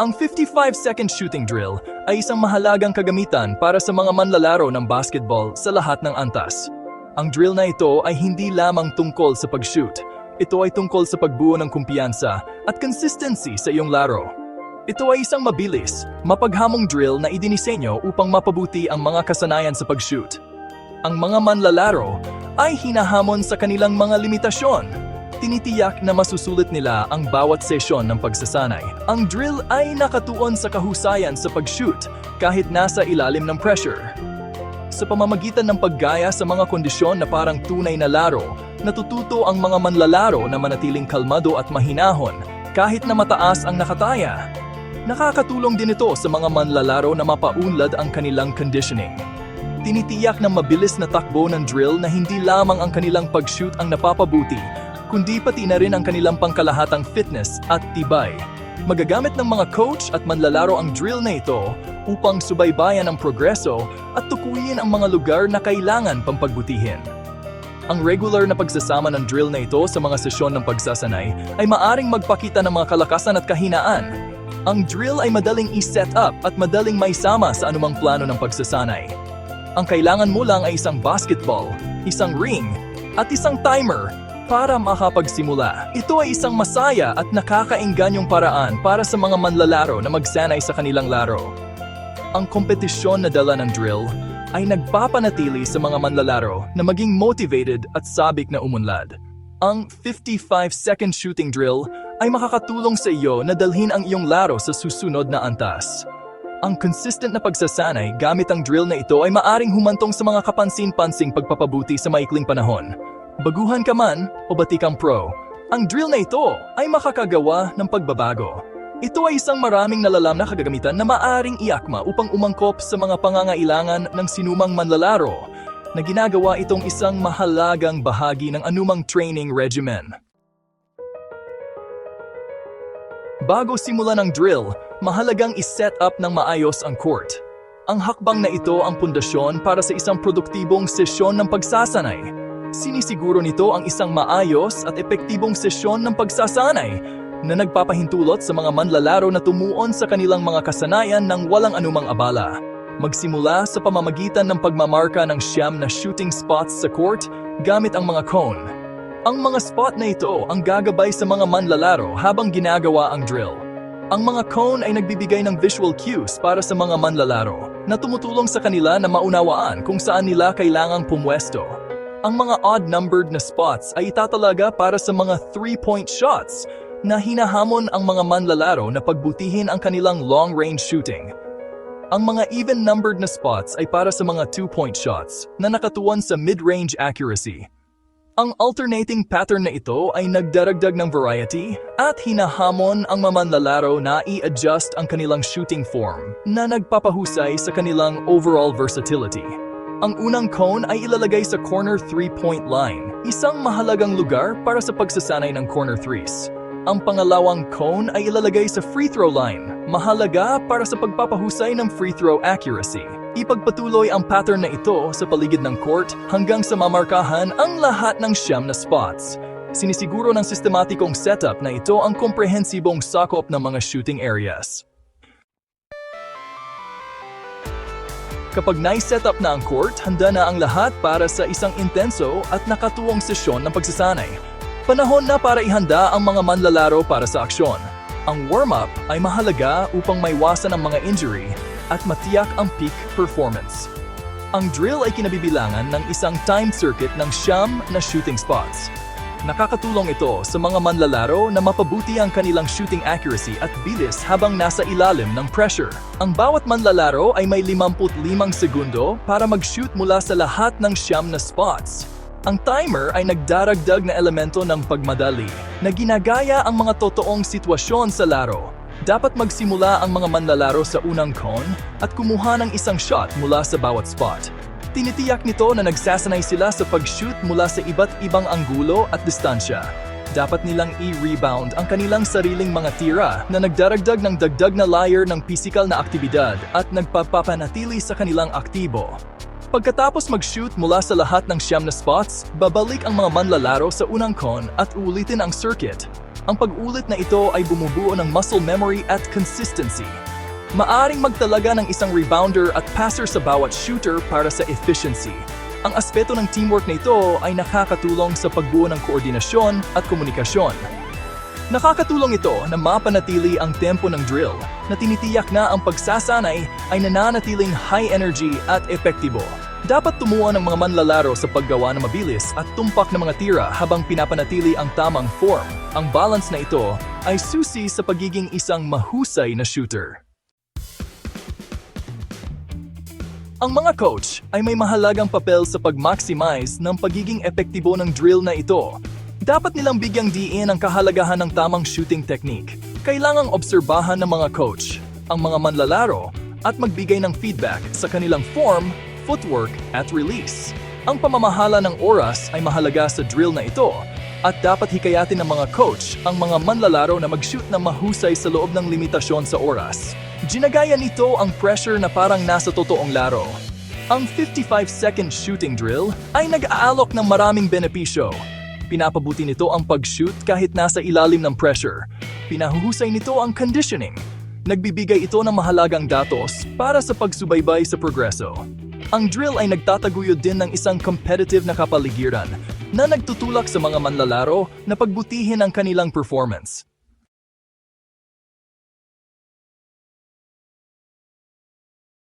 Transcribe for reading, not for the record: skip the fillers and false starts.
Ang 55-second shooting drill ay isang mahalagang kagamitan para sa mga manlalaro ng basketball sa lahat ng antas. Ang drill na ito ay hindi lamang tungkol sa pag-shoot. Ito ay tungkol sa pagbuo ng kumpiyansa at consistency sa iyong laro. Ito ay isang mabilis, mapaghamong drill na idinisenyo upang mapabuti ang mga kasanayan sa pag-shoot. Ang mga manlalaro ay hinahamon sa kanilang mga limitasyon. Tinitiyak na masusulit nila ang bawat sesyon ng pagsasanay. Ang drill ay nakatuon sa kahusayan sa pag-shoot kahit nasa ilalim ng pressure. Sa pamamagitan ng paggaya sa mga kondisyon na parang tunay na laro, natututo ang mga manlalaro na manatiling kalmado at mahinahon kahit na mataas ang nakataya. Nakakatulong din ito sa mga manlalaro na mapaunlad ang kanilang conditioning. Tinitiyak ng mabilis na takbo ng drill na hindi lamang ang kanilang pag-shoot ang napapabuti, kundi pati na rin ang kanilang pangkalahatang fitness at tibay. Magagamit ng mga coach at manlalaro ang drill na ito upang subaybayan ang progreso at tukuyin ang mga lugar na kailangan pang pagbutihin. Ang regular na pagsasama ng drill na ito sa mga sesyon ng pagsasanay ay maaring magpakita ng mga kalakasan at kahinaan. Ang drill ay madaling i-set up at madaling maisama sa anumang plano ng pagsasanay. Ang kailangan mo lang ay isang basketball, isang ring, at isang timer para makapagsimula. Ito ay isang masaya at nakakaenganyong paraan para sa mga manlalaro na magsanay sa kanilang laro. Ang kompetisyon na dala ng drill ay nagpapanatili sa mga manlalaro na maging motivated at sabik na umunlad. Ang 55-second shooting drill ay makakatulong sa iyo na dalhin ang iyong laro sa susunod na antas. Ang consistent na pagsasanay gamit ang drill na ito ay maaring humantong sa mga kapansin-pansing pagpapabuti sa maikling panahon. Baguhan ka man o batikang pro, ang drill na ito ay makakagawa ng pagbabago. Ito ay isang maraming nalalam na kagamitan na maaring iakma upang umangkop sa mga pangangailangan ng sinumang manlalaro na ginagawa itong isang mahalagang bahagi ng anumang training regimen. Bago simulan ang drill, mahalagang i-set up ng maayos ang court. Ang hakbang na ito ang pundasyon para sa isang produktibong sesyon ng pagsasanay. Sinisiguro nito ang isang maayos at epektibong sesyon ng pagsasanay na nagpapahintulot sa mga manlalaro na tumuon sa kanilang mga kasanayan ng walang anumang abala. Magsimula sa pamamagitan ng pagmamarka ng 9 na shooting spots sa court gamit ang mga cone. Ang mga spot na ito ang gagabay sa mga manlalaro habang ginagawa ang drill. Ang mga cone ay nagbibigay ng visual cues para sa mga manlalaro na tumutulong sa kanila na maunawaan kung saan nila kailangang pumwesto. Ang mga odd-numbered na spots ay itatalaga para sa mga 3-point shots na hinahamon ang mga manlalaro na pagbutihin ang kanilang long-range shooting. Ang mga even-numbered na spots ay para sa mga 2-point shots na nakatuon sa mid-range accuracy. Ang alternating pattern na ito ay nagdaragdag ng variety at hinahamon ang mga manlalaro na i-adjust ang kanilang shooting form na nagpapahusay sa kanilang overall versatility. Ang unang cone ay ilalagay sa corner 3-point line, isang mahalagang lugar para sa pagsasanay ng corner threes. Ang pangalawang cone ay ilalagay sa free throw line, mahalaga para sa pagpapahusay ng free throw accuracy. Ipagpatuloy ang pattern na ito sa paligid ng court hanggang sa mamarkahan ang lahat ng 9 na spots. Sinisiguro ng sistematikong setup na ito ang komprehensibong sakop ng mga shooting areas. Kapag nai-set up na ang court, handa na ang lahat para sa isang intenso at nakatuwang sesyon ng pagsasanay. Panahon na para ihanda ang mga manlalaro para sa aksyon. Ang warm-up ay mahalaga upang maiwasan ang mga injury at matiyak ang peak performance. Ang drill ay kinabibilangan ng isang timed circuit ng 9 na shooting spots. Nakakatulong ito sa mga manlalaro na mapabuti ang kanilang shooting accuracy at bilis habang nasa ilalim ng pressure. Ang bawat manlalaro ay may 55 segundo para mag-shoot mula sa lahat ng 9 na spots. Ang timer ay nagdaragdag na elemento ng pagmadali na ginagaya ang mga totoong sitwasyon sa laro. Dapat magsimula ang mga manlalaro sa unang cone at kumuha ng isang shot mula sa bawat spot. Tinitiyak nito na nagsasanay sila sa pag-shoot mula sa iba't ibang anggulo at distansya. Dapat nilang i-rebound ang kanilang sariling mga tira na nagdaragdag ng dagdag na layer ng pisikal na aktibidad at nagpapapanatili sa kanilang aktibo. Pagkatapos mag-shoot mula sa lahat ng 9 na spots, babalik ang mga manlalaro sa unang cone at uulitin ang circuit. Ang pag-ulit na ito ay bumubuo ng muscle memory at consistency. Maaring magtalaga ng isang rebounder at passer sa bawat shooter para sa efficiency. Ang aspeto ng teamwork na ito ay nakakatulong sa pagbuo ng koordinasyon at komunikasyon. Nakakatulong ito na mapanatili ang tempo ng drill na tinitiyak na ang pagsasanay ay nananatiling high energy at epektibo. Dapat tumuan ng mga manlalaro sa paggawa ng mabilis at tumpak na mga tira habang pinapanatili ang tamang form. Ang balance na ito ay susi sa pagiging isang mahusay na shooter. Ang mga coach ay may mahalagang papel sa pag-maximize ng pagiging epektibo ng drill na ito. Dapat nilang bigyang diin ang kahalagahan ng tamang shooting technique. Kailangang obserbahan ng mga coach ang mga manlalaro at magbigay ng feedback sa kanilang form, footwork at release. Ang pamamahala ng oras ay mahalaga sa drill na ito at dapat hikayatin ng mga coach ang mga manlalaro na mag-shoot na mahusay sa loob ng limitasyon sa oras. Ginagaya nito ang pressure na parang nasa totoong laro. Ang 55-second shooting drill ay nag-aalok ng maraming benepisyo. Pinapabuti nito ang pag-shoot kahit nasa ilalim ng pressure. Pinahuhusay nito ang conditioning. Nagbibigay ito ng mahalagang datos para sa pagsubaybay sa progreso. Ang drill ay nagtataguyod din ng isang competitive na kapaligiran na nagtutulak sa mga manlalaro na pagbutihin ang kanilang performance.